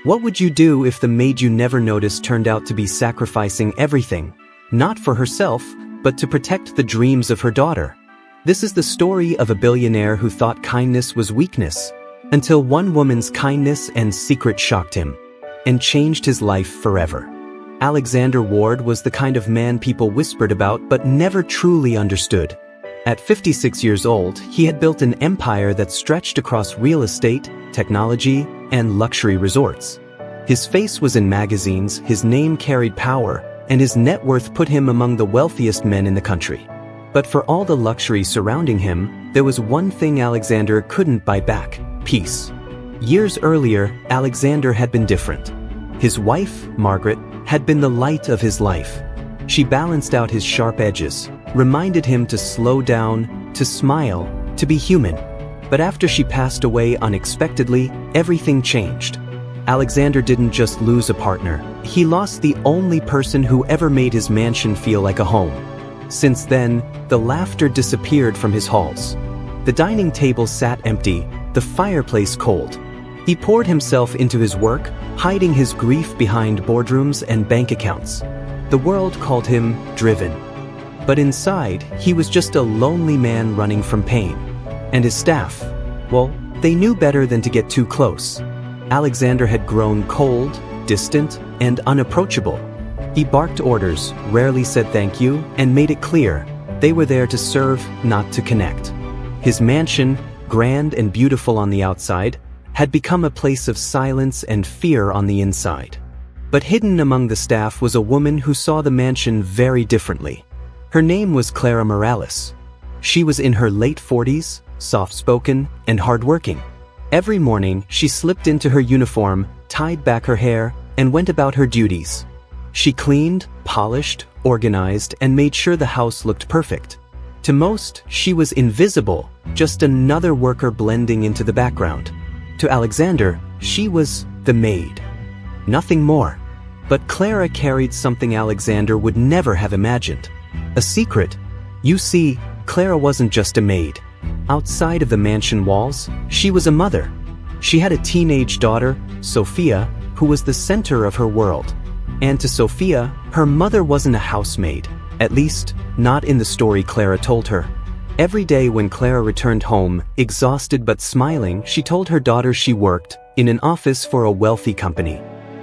What would you do if the maid you never noticed turned out to be sacrificing everything? Not for herself, but to protect the dreams of her daughter. This is the story of a billionaire who thought kindness was weakness, until one woman's kindness and secret shocked him, and changed his life forever. Alexander Ward was the kind of man people whispered about but never truly understood. At 56 years old, he had built an empire that stretched across real estate, technology, and luxury resorts. His face was in magazines, his name carried power, and his net worth put him among the wealthiest men in the country. But for all the luxury surrounding him, there was one thing Alexander couldn't buy back: peace. Years earlier, Alexander had been different. His wife, Margaret, had been the light of his life. She balanced out his sharp edges, reminded him to slow down, to smile, to be human. But after she passed away unexpectedly, everything changed. Alexander didn't just lose a partner, he lost the only person who ever made his mansion feel like a home. Since then, the laughter disappeared from his halls. The dining table sat empty, the fireplace cold. He poured himself into his work, hiding his grief behind boardrooms and bank accounts. The world called him driven. But inside, he was just a lonely man running from pain. And his staff, well, they knew better than to get too close. Alexander had grown cold, distant, and unapproachable. He barked orders, rarely said thank you, and made it clear they were there to serve, not to connect. His mansion, grand and beautiful on the outside, had become a place of silence and fear on the inside. But hidden among the staff was a woman who saw the mansion very differently. Her name was Clara Morales. She was in her late 40s, soft-spoken, and hardworking. Every morning, she slipped into her uniform, tied back her hair, and went about her duties. She cleaned, polished, organized, and made sure the house looked perfect. To most, she was invisible, just another worker blending into the background. To Alexander, she was the maid. Nothing more. But Clara carried something Alexander would never have imagined. A secret. You see, Clara wasn't just a maid. Outside of the mansion walls, she was a mother. She had a teenage daughter, Sophia, who was the center of her world. And to Sophia, her mother wasn't a housemaid, at least, not in the story Clara told her. Every day when Clara returned home, exhausted but smiling, she told her daughter she worked in an office for a wealthy company.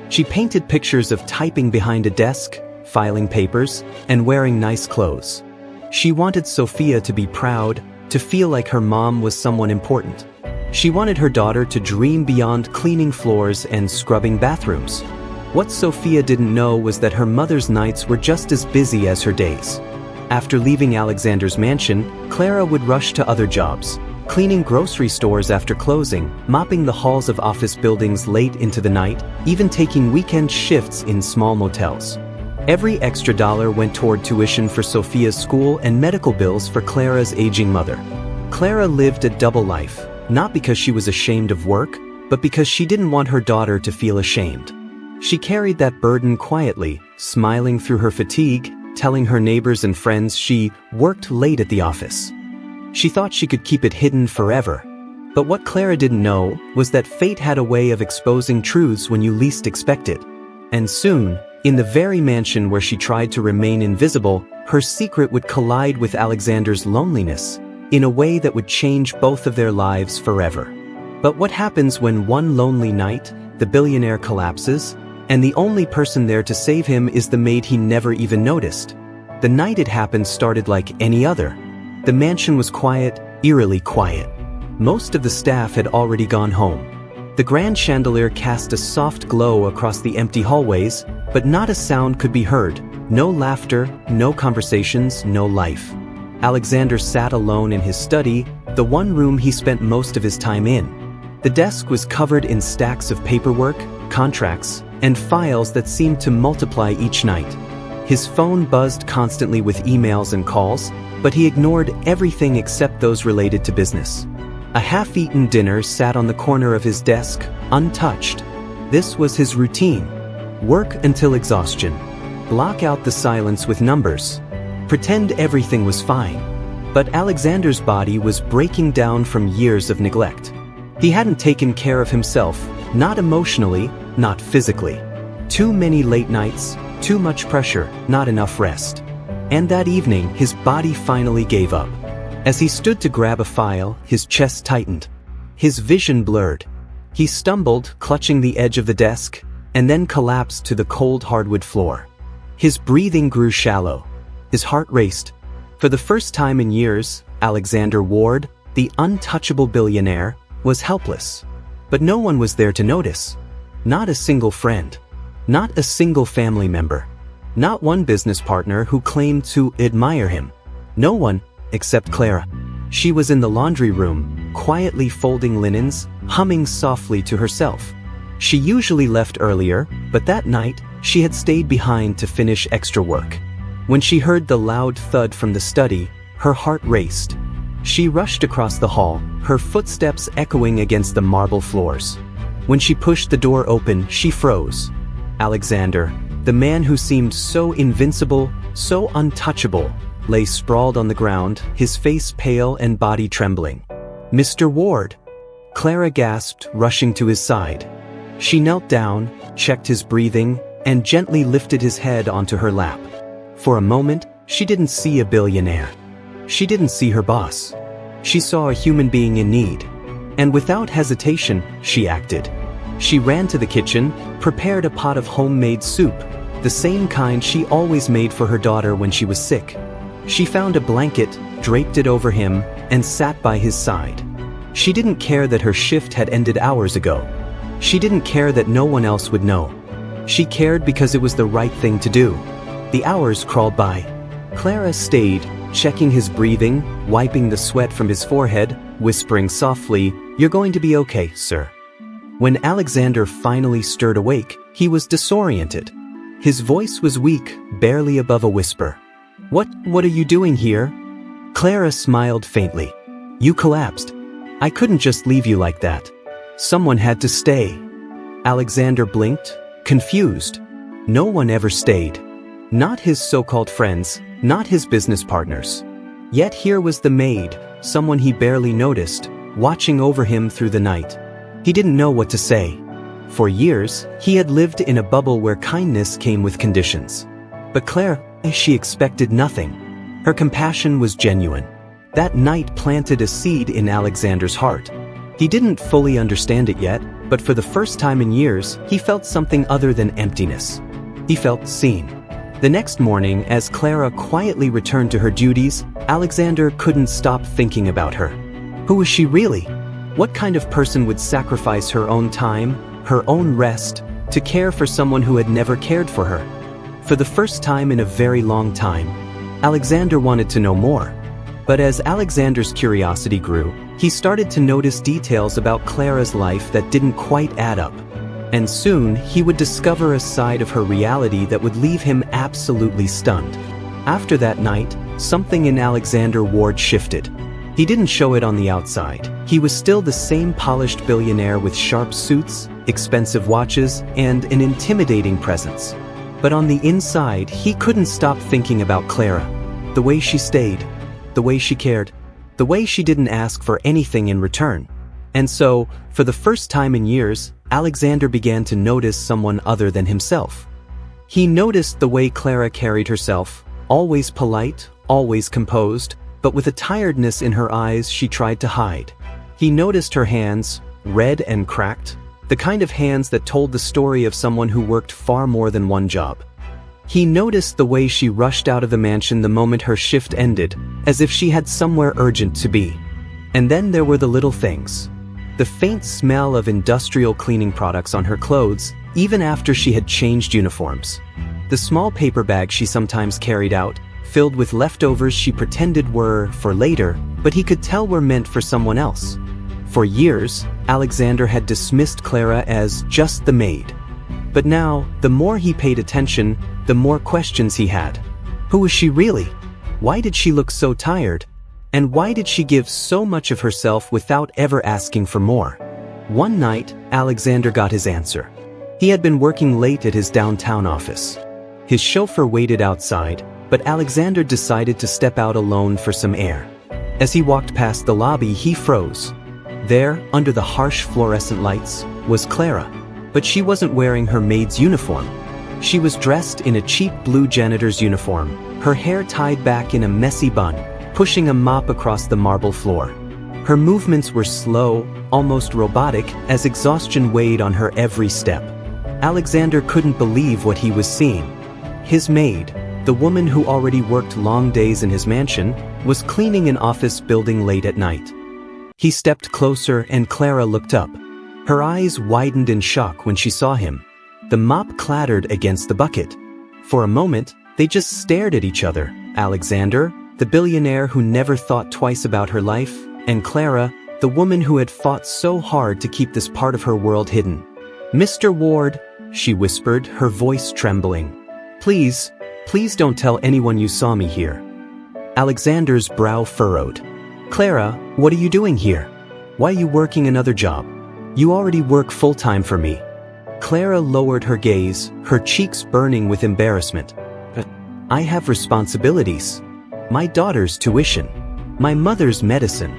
She painted pictures of typing behind a desk, filing papers, and wearing nice clothes. She wanted Sophia to be proud, to feel like her mom was someone important. She wanted her daughter to dream beyond cleaning floors and scrubbing bathrooms. What Sophia didn't know was that her mother's nights were just as busy as her days. After leaving Alexander's mansion, Clara would rush to other jobs, cleaning grocery stores after closing, mopping the halls of office buildings late into the night, even taking weekend shifts in small motels. Every extra dollar went toward tuition for Sophia's school and medical bills for Clara's aging mother. Clara lived a double life, not because she was ashamed of work, but because she didn't want her daughter to feel ashamed. She carried that burden quietly, smiling through her fatigue, telling her neighbors and friends she worked late at the office. She thought she could keep it hidden forever. But what Clara didn't know was that fate had a way of exposing truths when you least expect it. And soon, in the very mansion where she tried to remain invisible, her secret would collide with Alexander's loneliness, in a way that would change both of their lives forever. But what happens when one lonely night, the billionaire collapses, and the only person there to save him is the maid he never even noticed? The night it happened started like any other. The mansion was quiet, eerily quiet. Most of the staff had already gone home. The grand chandelier cast a soft glow across the empty hallways, but not a sound could be heard. No laughter, no conversations, no life. Alexander sat alone in his study, the one room he spent most of his time in. The desk was covered in stacks of paperwork, contracts, and files that seemed to multiply each night. His phone buzzed constantly with emails and calls, but he ignored everything except those related to business. A half-eaten dinner sat on the corner of his desk, untouched. This was his routine. Work until exhaustion. Block out the silence with numbers. Pretend everything was fine. But Alexander's body was breaking down from years of neglect. He hadn't taken care of himself, not emotionally, not physically. Too many late nights, too much pressure, not enough rest. And that evening, his body finally gave up. As he stood to grab a file, his chest tightened. His vision blurred. He stumbled, clutching the edge of the desk, and then collapsed to the cold hardwood floor. His breathing grew shallow. His heart raced. For the first time in years, Alexander Ward, the untouchable billionaire, was helpless. But no one was there to notice. Not a single friend. Not a single family member. Not one business partner who claimed to admire him. No one, except Clara. She was in the laundry room, quietly folding linens, humming softly to herself. She usually left earlier, but that night, she had stayed behind to finish extra work. When she heard the loud thud from the study, her heart raced. She rushed across the hall, her footsteps echoing against the marble floors. When she pushed the door open, she froze. Alexander, the man who seemed so invincible, so untouchable, lay sprawled on the ground, his face pale and body trembling. "Mr. Ward!" Clara gasped, rushing to his side. She knelt down, checked his breathing, and gently lifted his head onto her lap. For a moment, she didn't see a billionaire. She didn't see her boss. She saw a human being in need. And without hesitation, she acted. She ran to the kitchen, prepared a pot of homemade soup, the same kind she always made for her daughter when she was sick. She found a blanket, draped it over him, and sat by his side. She didn't care that her shift had ended hours ago. She didn't care that no one else would know. She cared because it was the right thing to do. The hours crawled by. Clara stayed, checking his breathing, wiping the sweat from his forehead, whispering softly, "You're going to be okay, sir." When Alexander finally stirred awake, he was disoriented. His voice was weak, barely above a whisper. What are you doing here?" Clara smiled faintly. "You collapsed. I couldn't just leave you like that. Someone had to stay." Alexander blinked, confused. No one ever stayed. Not his so-called friends, not his business partners. Yet here was the maid, someone he barely noticed, watching over him through the night. He didn't know what to say. For years, he had lived in a bubble where kindness came with conditions. But Clara, she expected nothing. Her compassion was genuine. That night planted a seed in Alexander's heart. He didn't fully understand it yet, but for the first time in years, he felt something other than emptiness. He felt seen. The next morning, as Clara quietly returned to her duties, Alexander couldn't stop thinking about her. Who was she really? What kind of person would sacrifice her own time, her own rest, to care for someone who had never cared for her? For the first time in a very long time, Alexander wanted to know more. But as Alexander's curiosity grew, he started to notice details about Clara's life that didn't quite add up. And soon, he would discover a side of her reality that would leave him absolutely stunned. After that night, something in Alexander Ward shifted. He didn't show it on the outside. He was still the same polished billionaire with sharp suits, expensive watches, and an intimidating presence. But on the inside, he couldn't stop thinking about Clara. The way she stayed, the way she cared, the way she didn't ask for anything in return. And so, for the first time in years, Alexander began to notice someone other than himself. He noticed the way Clara carried herself, always polite, always composed, but with a tiredness in her eyes she tried to hide. He noticed her hands, red and cracked, the kind of hands that told the story of someone who worked far more than one job. He noticed the way she rushed out of the mansion the moment her shift ended, as if she had somewhere urgent to be. And then there were the little things. The faint smell of industrial cleaning products on her clothes, even after she had changed uniforms. The small paper bag she sometimes carried out, filled with leftovers she pretended were for later, but he could tell were meant for someone else. For years, Alexander had dismissed Clara as just the maid. But now, the more he paid attention, the more questions he had. Who was she really? Why did she look so tired? And why did she give so much of herself without ever asking for more? One night, Alexander got his answer. He had been working late at his downtown office. His chauffeur waited outside, but Alexander decided to step out alone for some air. As he walked past the lobby, he froze. There, under the harsh fluorescent lights, was Clara. But she wasn't wearing her maid's uniform. She was dressed in a cheap blue janitor's uniform, her hair tied back in a messy bun, pushing a mop across the marble floor. Her movements were slow, almost robotic, as exhaustion weighed on her every step. Alexander couldn't believe what he was seeing. His maid, the woman who already worked long days in his mansion, was cleaning an office building late at night. He stepped closer and Clara looked up. Her eyes widened in shock when she saw him. The mop clattered against the bucket. For a moment, they just stared at each other. Alexander, the billionaire who never thought twice about her life, and Clara, the woman who had fought so hard to keep this part of her world hidden. "Mr. Ward," she whispered, her voice trembling. Please don't tell anyone you saw me here." Alexander's brow furrowed. "Clara, what are you doing here? Why are you working another job? You already work full-time for me." Clara lowered her gaze, her cheeks burning with embarrassment. "I have responsibilities. My daughter's tuition. My mother's medicine.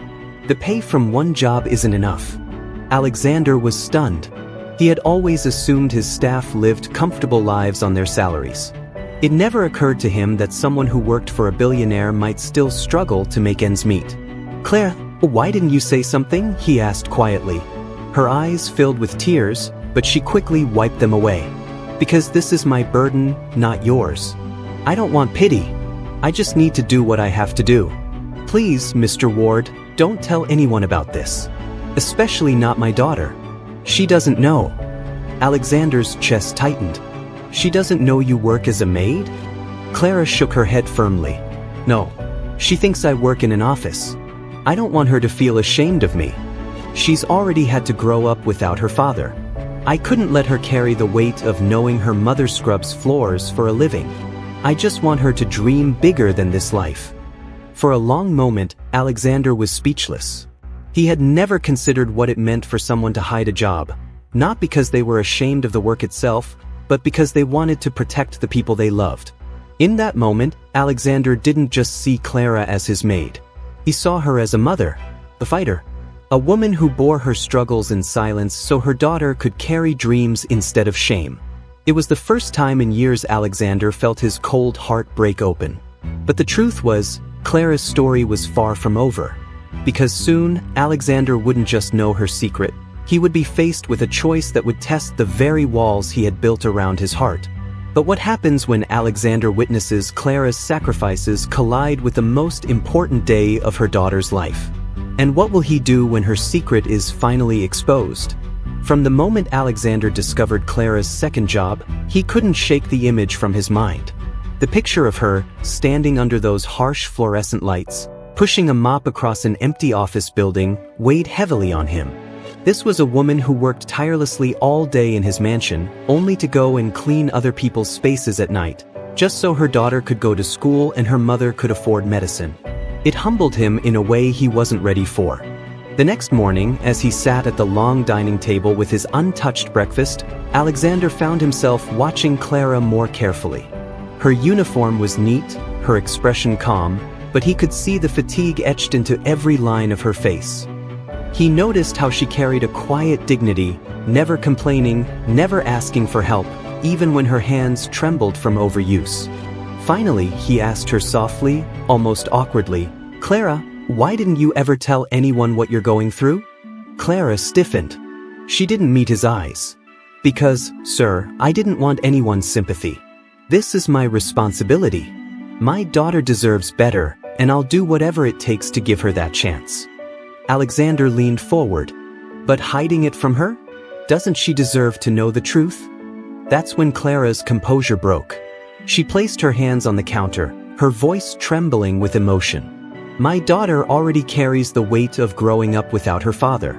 The pay from one job isn't enough." Alexander was stunned. He had always assumed his staff lived comfortable lives on their salaries. It never occurred to him that someone who worked for a billionaire might still struggle to make ends meet. "Clara, why didn't you say something?" he asked quietly. Her eyes filled with tears, but she quickly wiped them away. "Because this is my burden, not yours. I don't want pity. I just need to do what I have to do. Please, Mr. Ward, don't tell anyone about this. Especially not my daughter. She doesn't know." Alexander's chest tightened. "She doesn't know you work as a maid?" Clara shook her head firmly. "No. She thinks I work in an office. I don't want her to feel ashamed of me. She's already had to grow up without her father. I couldn't let her carry the weight of knowing her mother scrubs floors for a living. I just want her to dream bigger than this life." For a long moment, Alexander was speechless. He had never considered what it meant for someone to hide a job, not because they were ashamed of the work itself, but because they wanted to protect the people they loved. In that moment, Alexander didn't just see Clara as his maid. He saw her as a mother, a fighter, a woman who bore her struggles in silence so her daughter could carry dreams instead of shame. It was the first time in years Alexander felt his cold heart break open. But the truth was, Clara's story was far from over. Because soon, Alexander wouldn't just know her secret, he would be faced with a choice that would test the very walls he had built around his heart. But what happens when Alexander witnesses Clara's sacrifices collide with the most important day of her daughter's life? And what will he do when her secret is finally exposed? From the moment Alexander discovered Clara's second job, he couldn't shake the image from his mind. The picture of her, standing under those harsh fluorescent lights, pushing a mop across an empty office building, weighed heavily on him. This was a woman who worked tirelessly all day in his mansion, only to go and clean other people's spaces at night, just so her daughter could go to school and her mother could afford medicine. It humbled him in a way he wasn't ready for. The next morning, as he sat at the long dining table with his untouched breakfast, Alexander found himself watching Clara more carefully. Her uniform was neat, her expression calm, but he could see the fatigue etched into every line of her face. He noticed how she carried a quiet dignity, never complaining, never asking for help, even when her hands trembled from overuse. Finally, he asked her softly, almost awkwardly, "Clara, why didn't you ever tell anyone what you're going through?" Clara stiffened. She didn't meet his eyes. "Because, sir, I didn't want anyone's sympathy. This is my responsibility. My daughter deserves better, and I'll do whatever it takes to give her that chance." Alexander leaned forward. "But hiding it from her? Doesn't she deserve to know the truth?" That's when Clara's composure broke. She placed her hands on the counter, her voice trembling with emotion. "My daughter already carries the weight of growing up without her father.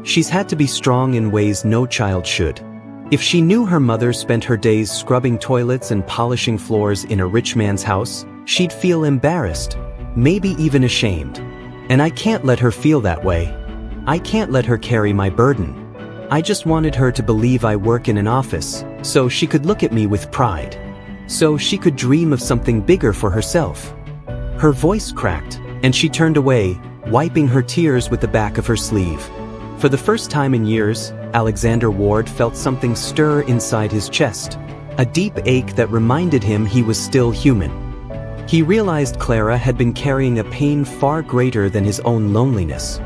She's had to be strong in ways no child should. If she knew her mother spent her days scrubbing toilets and polishing floors in a rich man's house, she'd feel embarrassed, maybe even ashamed. And I can't let her feel that way. I can't let her carry my burden. I just wanted her to believe I work in an office, so she could look at me with pride. So she could dream of something bigger for herself." Her voice cracked, and she turned away, wiping her tears with the back of her sleeve. For the first time in years, Alexander Ward felt something stir inside his chest, a deep ache that reminded him he was still human. He realized Clara had been carrying a pain far greater than his own loneliness.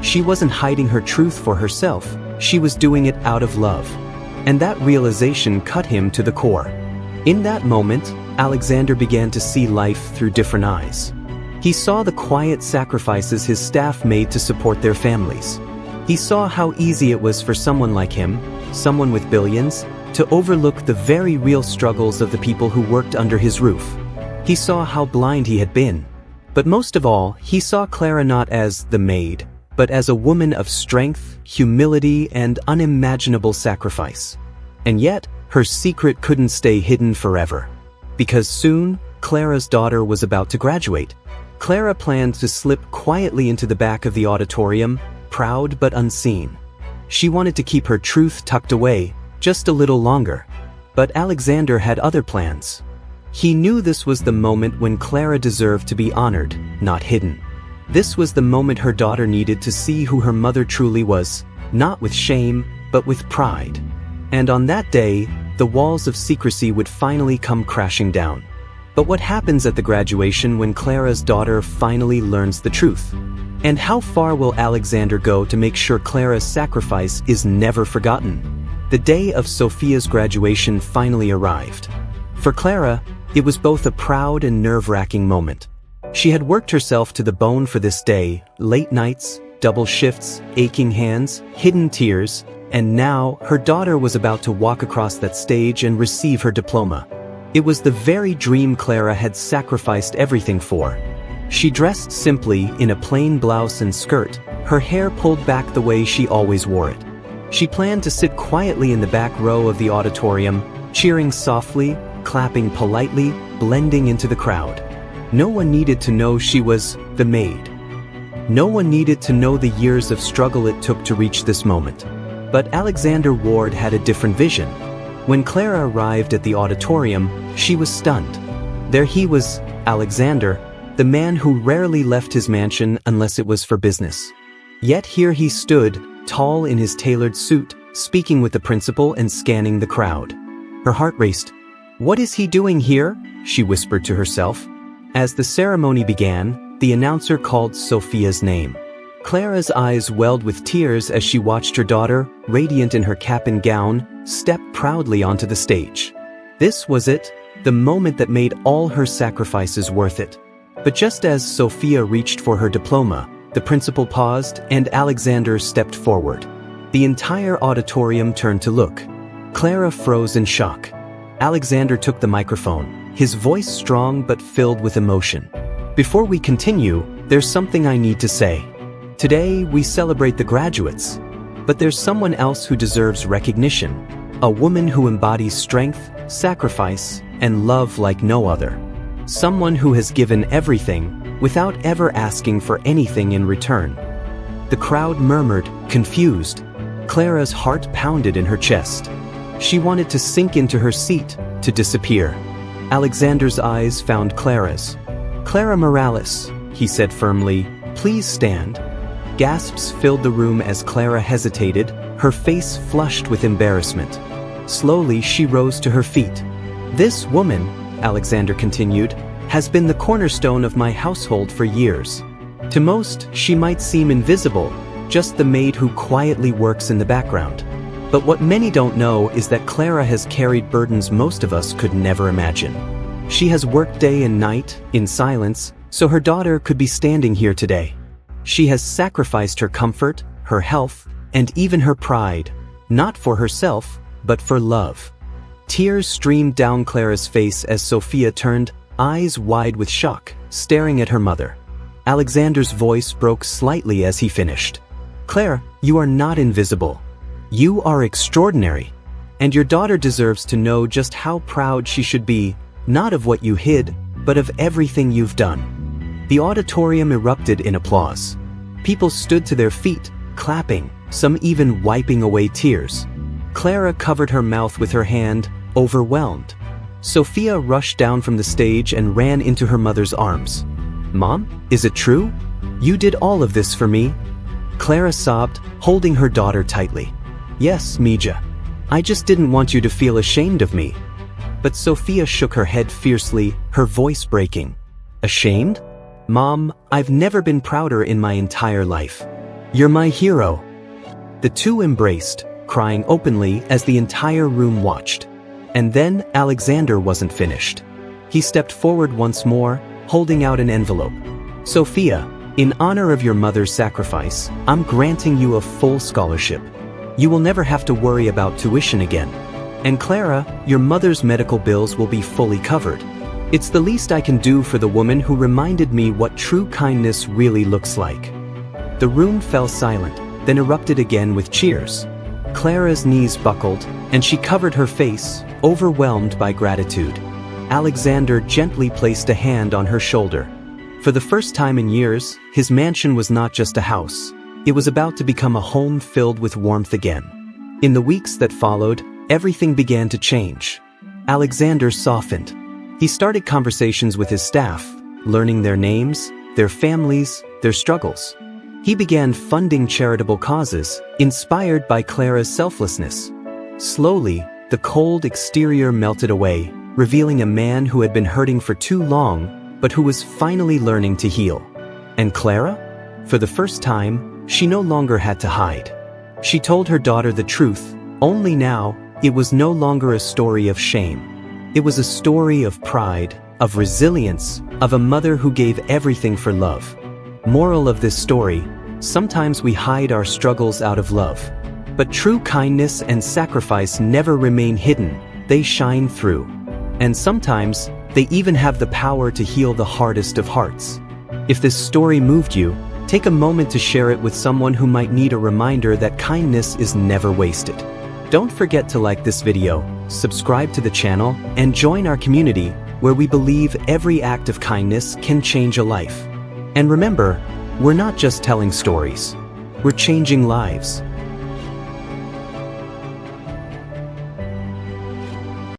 She wasn't hiding her truth for herself, she was doing it out of love. And that realization cut him to the core. In that moment, Alexander began to see life through different eyes. He saw the quiet sacrifices his staff made to support their families. He saw how easy it was for someone like him, someone with billions, to overlook the very real struggles of the people who worked under his roof. He saw how blind he had been. But most of all, he saw Clara not as the maid, but as a woman of strength, humility, and unimaginable sacrifice. And yet, her secret couldn't stay hidden forever. Because soon, Clara's daughter was about to graduate. Clara planned to slip quietly into the back of the auditorium, proud but unseen. She wanted to keep her truth tucked away, just a little longer. But Alexander had other plans. He knew this was the moment when Clara deserved to be honored, not hidden. This was the moment her daughter needed to see who her mother truly was, not with shame, but with pride. And on that day, the walls of secrecy would finally come crashing down. But what happens at the graduation when Clara's daughter finally learns the truth? And how far will Alexander go to make sure Clara's sacrifice is never forgotten? The day of Sophia's graduation finally arrived. For Clara, it was both a proud and nerve-wracking moment. She had worked herself to the bone for this day, late nights, double shifts, aching hands, hidden tears, and now her daughter was about to walk across that stage and receive her diploma. It was the very dream Clara had sacrificed everything for. She dressed simply in a plain blouse and skirt, her hair pulled back the way she always wore it. She planned to sit quietly in the back row of the auditorium, cheering softly, clapping politely, blending into the crowd. No one needed to know she was the maid. No one needed to know the years of struggle it took to reach this moment. But Alexander Ward had a different vision. When Clara arrived at the auditorium, she was stunned. There he was, Alexander, the man who rarely left his mansion unless it was for business. Yet here he stood, tall in his tailored suit, speaking with the principal and scanning the crowd. Her heart raced. "What is he doing here?" she whispered to herself. As the ceremony began, the announcer called Sophia's name. Clara's eyes welled with tears as she watched her daughter, radiant in her cap and gown, step proudly onto the stage. This was it, the moment that made all her sacrifices worth it. But just as Sophia reached for her diploma, the principal paused and Alexander stepped forward. The entire auditorium turned to look. Clara froze in shock. Alexander took the microphone, his voice strong but filled with emotion. "Before we continue, there's something I need to say. Today, we celebrate the graduates. But there's someone else who deserves recognition. A woman who embodies strength, sacrifice, and love like no other. Someone who has given everything, without ever asking for anything in return." The crowd murmured, confused. Clara's heart pounded in her chest. She wanted to sink into her seat, to disappear. Alexander's eyes found Clara's. "Clara Morales," he said firmly, "please stand." Gasps filled the room as Clara hesitated, her face flushed with embarrassment. Slowly, she rose to her feet. "This woman," Alexander continued, "has been the cornerstone of my household for years. To most, she might seem invisible, just the maid who quietly works in the background. But what many don't know is that Clara has carried burdens most of us could never imagine. She has worked day and night, in silence, so her daughter could be standing here today. She has sacrificed her comfort, her health, and even her pride, not for herself, but for love." Tears streamed down Clara's face as Sophia turned, eyes wide with shock, staring at her mother. Alexander's voice broke slightly as he finished. "Clara, you are not invisible. You are extraordinary. And your daughter deserves to know just how proud she should be, not of what you hid, but of everything you've done." The auditorium erupted in applause. People stood to their feet, clapping, some even wiping away tears. Clara covered her mouth with her hand, overwhelmed. Sophia rushed down from the stage and ran into her mother's arms. "Mom, is it true? You did all of this for me?" Clara sobbed, holding her daughter tightly. Yes, Mija. I just didn't want you to feel ashamed of me. But Sophia shook her head fiercely, her voice breaking. Ashamed? Mom, I've never been prouder in my entire life. You're my hero. The two embraced, crying openly as the entire room watched. And then Alexander wasn't finished. He stepped forward once more, holding out an envelope. Sophia, in honor of your mother's sacrifice, I'm granting you a full scholarship. You will never have to worry about tuition again. And Clara, your mother's medical bills will be fully covered. It's the least I can do for the woman who reminded me what true kindness really looks like. The room fell silent, then erupted again with cheers. Clara's knees buckled, and she covered her face, overwhelmed by gratitude. Alexander gently placed a hand on her shoulder. For the first time in years, his mansion was not just a house. It was about to become a home filled with warmth again. In the weeks that followed, everything began to change. Alexander softened. He started conversations with his staff, learning their names, their families, their struggles. He began funding charitable causes, inspired by Clara's selflessness. Slowly, the cold exterior melted away, revealing a man who had been hurting for too long, but who was finally learning to heal. And Clara? For the first time, she no longer had to hide. She told her daughter the truth, only now, it was no longer a story of shame. It was a story of pride, of resilience, of a mother who gave everything for love. Moral of this story, sometimes we hide our struggles out of love. But true kindness and sacrifice never remain hidden, they shine through. And sometimes, they even have the power to heal the hardest of hearts. If this story moved you, take a moment to share it with someone who might need a reminder that kindness is never wasted. Don't forget to like this video, subscribe to the channel, and join our community where we believe every act of kindness can change a life. And remember, we're not just telling stories. We're changing lives.